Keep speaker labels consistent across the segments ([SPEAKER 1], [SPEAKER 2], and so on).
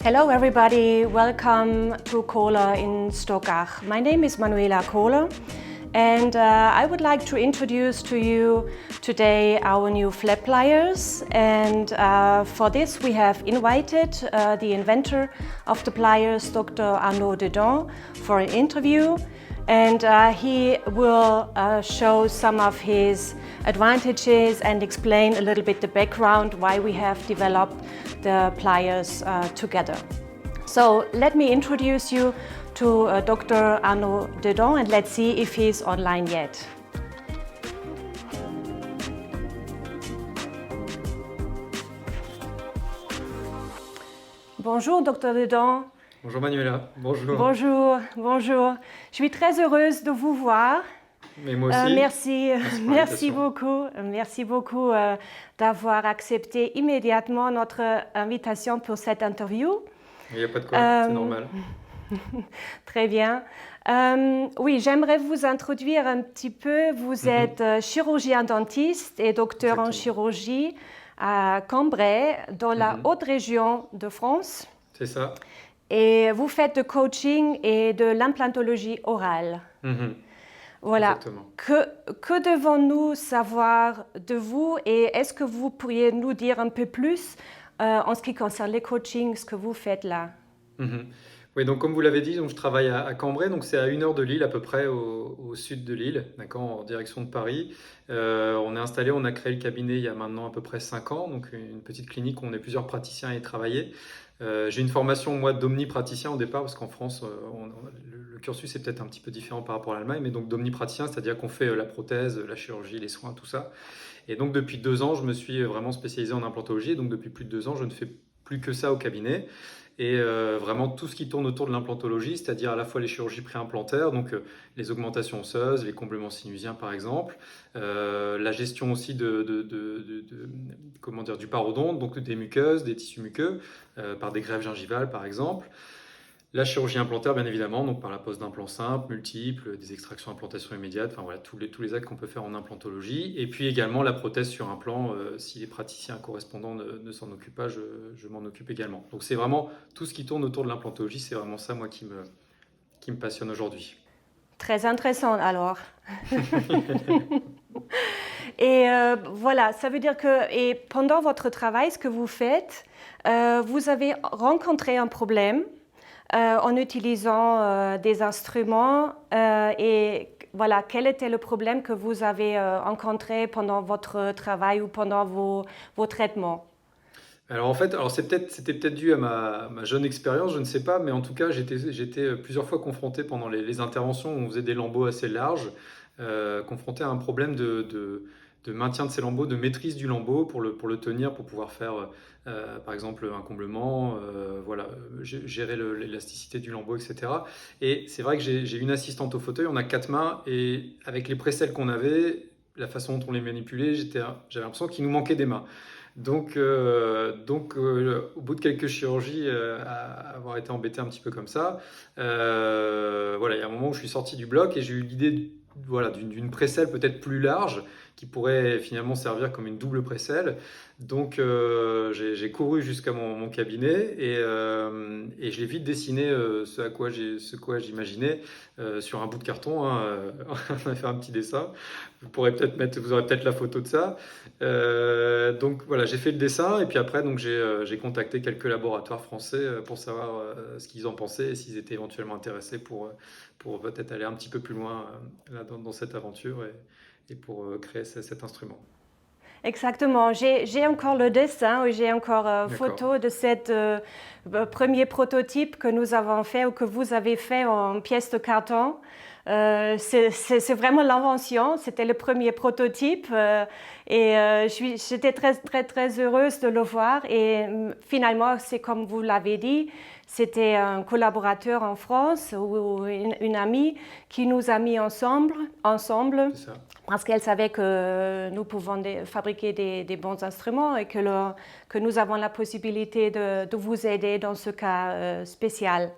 [SPEAKER 1] Hello everybody, welcome to Kohler in Stockach. My name is Manuela Kohler and I would like to introduce to you today our new flat pliers, and for this we have invited the inventor of the pliers, Dr. Arnaud Dedon, for an interview, and he will show some of his advantages and explain a little bit the background why we have developed the pliers together. So let me introduce you to Dr. Arnaud Dedon, and let's see if he's online yet. Bonjour Dr. Dedon.
[SPEAKER 2] Bonjour Manuela, bonjour.
[SPEAKER 1] Bonjour, bonjour. Je suis très heureuse de vous voir.
[SPEAKER 2] Mais moi aussi.
[SPEAKER 1] Merci beaucoup d'avoir accepté immédiatement notre invitation pour cette interview.
[SPEAKER 2] Il n'y a pas de quoi, c'est normal.
[SPEAKER 1] Très bien. Oui, j'aimerais vous introduire un petit peu. Vous êtes chirurgien dentiste et docteur en chirurgie à Cambrai, dans la haute région de France.
[SPEAKER 2] C'est ça.
[SPEAKER 1] Et vous faites du coaching et de l'implantologie orale. Voilà.
[SPEAKER 2] Exactement.
[SPEAKER 1] Que devons-nous savoir de vous, et est-ce que vous pourriez nous dire un peu plus en ce qui concerne les coachings, ce que vous faites là?
[SPEAKER 2] Oui, donc comme vous l'avez dit, donc je travaille à Cambrai, donc c'est à 1 heure de Lille à peu près, au sud de Lille, d'accord, en direction de Paris. On est installé, on a créé le cabinet il y a maintenant à peu près 5 ans, donc une petite clinique où on est plusieurs praticiens à y travailler. J'ai une formation, moi, d'omnipraticien au départ, parce qu'en France, le cursus est peut-être un petit peu différent par rapport à l'Allemagne, mais donc d'omnipraticien, c'est-à-dire qu'on fait la prothèse, la chirurgie, les soins, tout ça. Et donc depuis 2 ans, je me suis vraiment spécialisé en implantologie, et donc depuis plus de 2 ans, je ne fais plus que ça au cabinet. Et vraiment tout ce qui tourne autour de l'implantologie, c'est-à-dire à la fois les chirurgies préimplantaires, donc les augmentations osseuses, les comblements sinusiens par exemple, la gestion aussi comment dire, du parodonte, donc des muqueuses, des tissus muqueux, par des greffes gingivales par exemple. La chirurgie implantaire, bien évidemment, donc par la pose d'implants simples, multiples, des extractions implantation immédiate, enfin voilà, tous les actes qu'on peut faire en implantologie. Et puis également la prothèse sur implant, si les praticiens correspondants ne s'en occupent pas, je m'en occupe également. Donc c'est vraiment tout ce qui tourne autour de l'implantologie, c'est vraiment ça, moi, qui me passionne aujourd'hui.
[SPEAKER 1] Très intéressant alors. Et voilà, ça veut dire que pendant votre travail, ce que vous faites, vous avez rencontré un problème en utilisant des instruments, et voilà, quel était le problème que vous avez rencontré pendant votre travail ou pendant vos traitements?
[SPEAKER 2] Alors en fait, c'était peut-être dû à ma jeune expérience, je ne sais pas, mais en tout cas j'étais plusieurs fois confronté pendant les interventions où on faisait des lambeaux assez larges, confronté à un problème de maintien de ces lambeaux, de maîtrise du lambeau pour le tenir, pour pouvoir faire par exemple un comblement, voilà, gérer l'élasticité du lambeau, etc. Et c'est vrai que j'ai une assistante au fauteuil, on a 4 mains, et avec les précelles qu'on avait, la façon dont on les manipulait, j'avais l'impression qu'il nous manquait des mains. Donc, au bout de quelques chirurgies, à avoir été embêté un petit peu comme ça, voilà, il y a un moment où je suis sorti du bloc et j'ai eu l'idée, voilà, d'une précelle peut-être plus large qui pourrait finalement servir comme une double précelle. Donc, j'ai couru jusqu'à mon cabinet et je l'ai vite dessiné, ce à quoi j'imaginais sur un bout de carton. Hein, on a fait un petit dessin. Vous aurez peut-être la photo de ça. Donc voilà, j'ai fait le dessin et puis après donc j'ai contacté quelques laboratoires français pour savoir ce qu'ils en pensaient et s'ils étaient éventuellement intéressés pour peut-être aller un petit peu plus loin là, dans cette aventure et pour créer cet instrument.
[SPEAKER 1] Exactement. J'ai encore le dessin, j'ai encore photo de cet premier prototype que nous avons fait ou que vous avez fait en pièces de carton. C'est vraiment l'invention, c'était le premier prototype et j'étais très heureuse de le voir, et finalement c'est comme vous l'avez dit, c'était un collaborateur en France ou une amie qui nous a mis ensemble parce qu'elle savait que nous pouvons fabriquer des bons instruments et que nous avons la possibilité de vous aider dans ce cas spécial.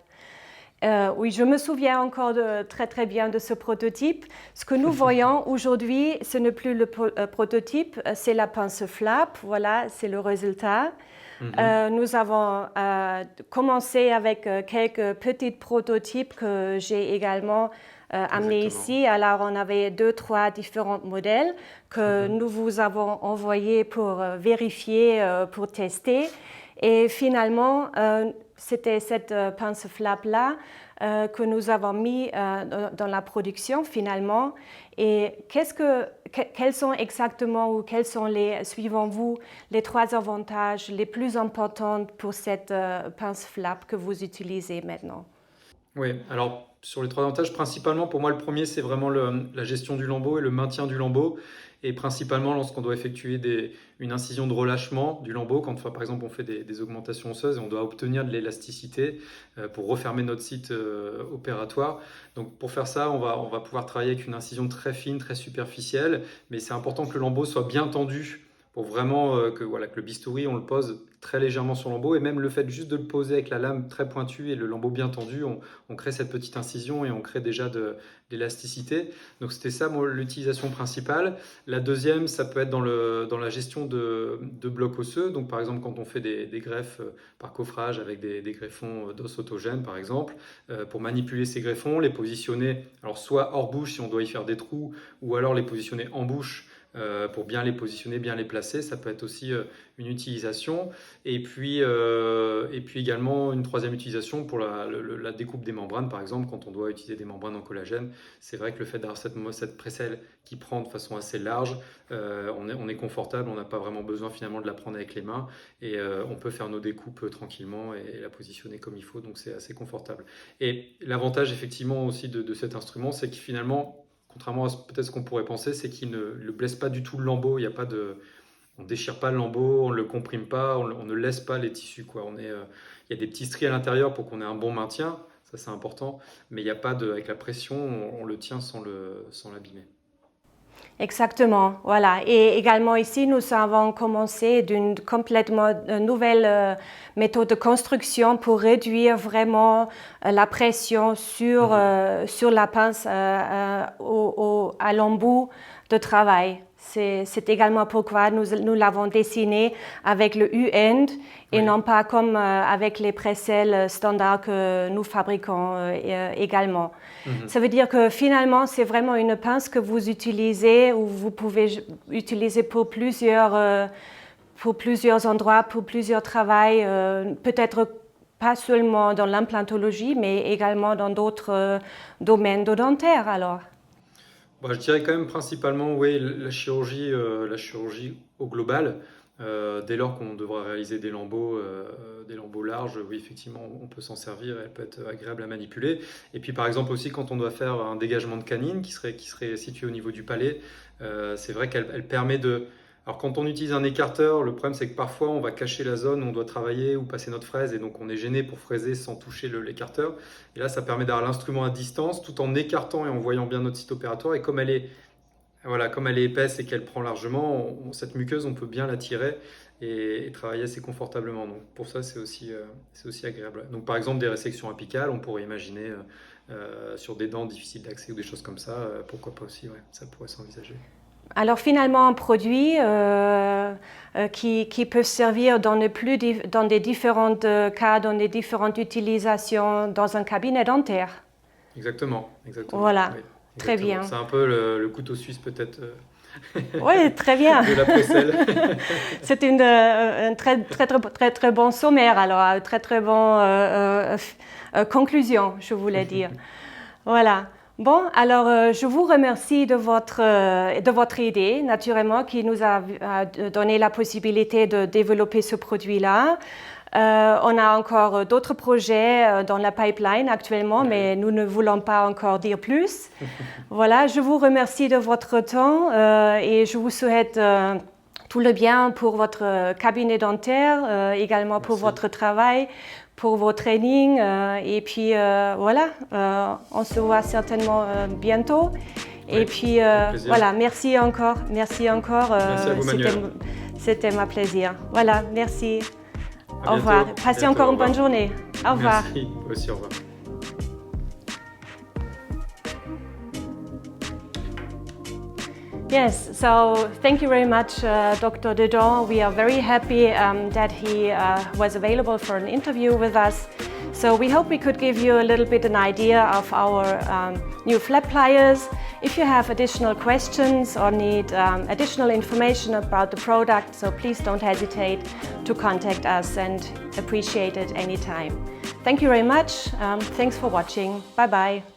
[SPEAKER 1] Oui, je me souviens encore très bien de ce prototype. Ce que nous voyons aujourd'hui, ce n'est plus le prototype, c'est la pince flap. Voilà, c'est le résultat. Nous avons commencé avec quelques petits prototypes que j'ai également amenés ici. Alors, on avait 2-3 différents modèles que nous vous avons envoyés pour vérifier, pour tester. Et finalement, c'était cette pince flap-là que nous avons mis dans la production finalement. Et quels sont exactement ou quels sont suivant vous, les 3 avantages les plus importants pour cette pince flap que vous utilisez maintenant?
[SPEAKER 2] Oui, alors sur les 3 avantages, principalement pour moi le premier c'est vraiment la gestion du lambeau et le maintien du lambeau. Et principalement lorsqu'on doit effectuer une incision de relâchement du lambeau, quand par exemple on fait des augmentations osseuses et on doit obtenir de l'élasticité pour refermer notre site opératoire. Donc pour faire ça, on va pouvoir travailler avec une incision très fine, très superficielle, mais c'est important que le lambeau soit bien tendu pour vraiment que le bistouri, on le pose très légèrement sur le lambeau, et même le fait juste de le poser avec la lame très pointue et le lambeau bien tendu, on crée cette petite incision et on crée déjà de l'élasticité. Donc c'était ça l'utilisation principale. La deuxième, ça peut être dans la gestion de blocs osseux. Donc par exemple quand on fait des greffes par coffrage avec des greffons d'os autogènes par exemple, pour manipuler ces greffons, les positionner alors soit hors bouche si on doit y faire des trous, ou alors les positionner en bouche pour bien les positionner, bien les placer. Ça peut être aussi une utilisation. Et puis également une troisième utilisation pour la découpe des membranes, par exemple, quand on doit utiliser des membranes en collagène. C'est vrai que le fait d'avoir cette précelle qui prend de façon assez large, on est confortable, on n'a pas vraiment besoin finalement de la prendre avec les mains, et on peut faire nos découpes tranquillement et la positionner comme il faut, donc c'est assez confortable. Et l'avantage effectivement aussi de cet instrument, c'est que finalement, contrairement à peut-être ce qu'on pourrait penser, c'est qu'il ne blesse pas du tout le lambeau. Il y a pas on ne déchire pas le lambeau, on ne le comprime pas, on ne laisse pas les tissus, quoi. Il y a des petits stries à l'intérieur pour qu'on ait un bon maintien, ça c'est important, mais il n'y a pas avec la pression, on le tient sans l'abîmer.
[SPEAKER 1] Exactement, voilà. Et également ici, nous avons commencé d'une complètement nouvelle méthode de construction pour réduire vraiment la pression sur la pince à l'embout de travail. C'est également pourquoi nous l'avons dessiné avec le U-end et non pas comme avec les précelles standards que nous fabriquons également. Ça veut dire que finalement, c'est vraiment une pince que vous utilisez ou vous pouvez utiliser pour plusieurs endroits, pour plusieurs travails, peut-être pas seulement dans l'implantologie, mais également dans d'autres domaines de dentaire alors.
[SPEAKER 2] Je dirais quand même principalement, oui, la chirurgie au global. Dès lors qu'on devra réaliser des lambeaux larges, oui, effectivement, on peut s'en servir, elle peut être agréable à manipuler. Et puis, par exemple, aussi, quand on doit faire un dégagement de canine qui serait situé au niveau du palais, c'est vrai qu'elle permet de... Alors, quand on utilise un écarteur, le problème, c'est que parfois, on va cacher la zone où on doit travailler ou passer notre fraise, et donc on est gêné pour fraiser sans toucher l'écarteur. Et là, ça permet d'avoir l'instrument à distance, tout en écartant et en voyant bien notre site opératoire. Et comme elle est épaisse et qu'elle prend largement, cette muqueuse, on peut bien la tirer et travailler assez confortablement. Donc pour ça, c'est aussi agréable. Donc par exemple, des résections apicales, on pourrait imaginer sur des dents difficiles d'accès ou des choses comme ça, pourquoi pas aussi, ouais, ça pourrait s'envisager.
[SPEAKER 1] Alors finalement, un produit qui peut servir dans des différents cas, dans des différentes utilisations dans un cabinet dentaire.
[SPEAKER 2] Exactement.
[SPEAKER 1] Voilà,
[SPEAKER 2] oui,
[SPEAKER 1] très bien.
[SPEAKER 2] C'est un peu le couteau suisse peut-être.
[SPEAKER 1] Oui, très bien.
[SPEAKER 2] De la précelle.
[SPEAKER 1] C'est un très bon sommaire, alors, très bon conclusion, je voulais dire. Voilà. Bon, alors je vous remercie de votre idée, naturellement, qui nous a donné la possibilité de développer ce produit-là. On a encore d'autres projets dans la pipeline actuellement, mais nous ne voulons pas encore dire plus. Voilà, je vous remercie de votre temps et je vous souhaite tout le bien pour votre cabinet dentaire, également pour votre travail, pour vos trainings. Et puis voilà, on se voit certainement bientôt.
[SPEAKER 2] Oui,
[SPEAKER 1] et puis voilà, merci encore. Merci à
[SPEAKER 2] vous, Manuel.
[SPEAKER 1] C'était ma plaisir. Voilà, merci.
[SPEAKER 2] Au
[SPEAKER 1] revoir. Passez encore une bonne journée. Au revoir.
[SPEAKER 2] Merci, aussi, au revoir.
[SPEAKER 1] Yes, so thank you very much, Dr. Dedon. We are very happy that he was available for an interview with us. So we hope we could give you a little bit an idea of our new flat pliers. If you have additional questions or need additional information about the product, so please don't hesitate to contact us, and appreciate it anytime. Thank you very much. Thanks for watching. Bye-bye.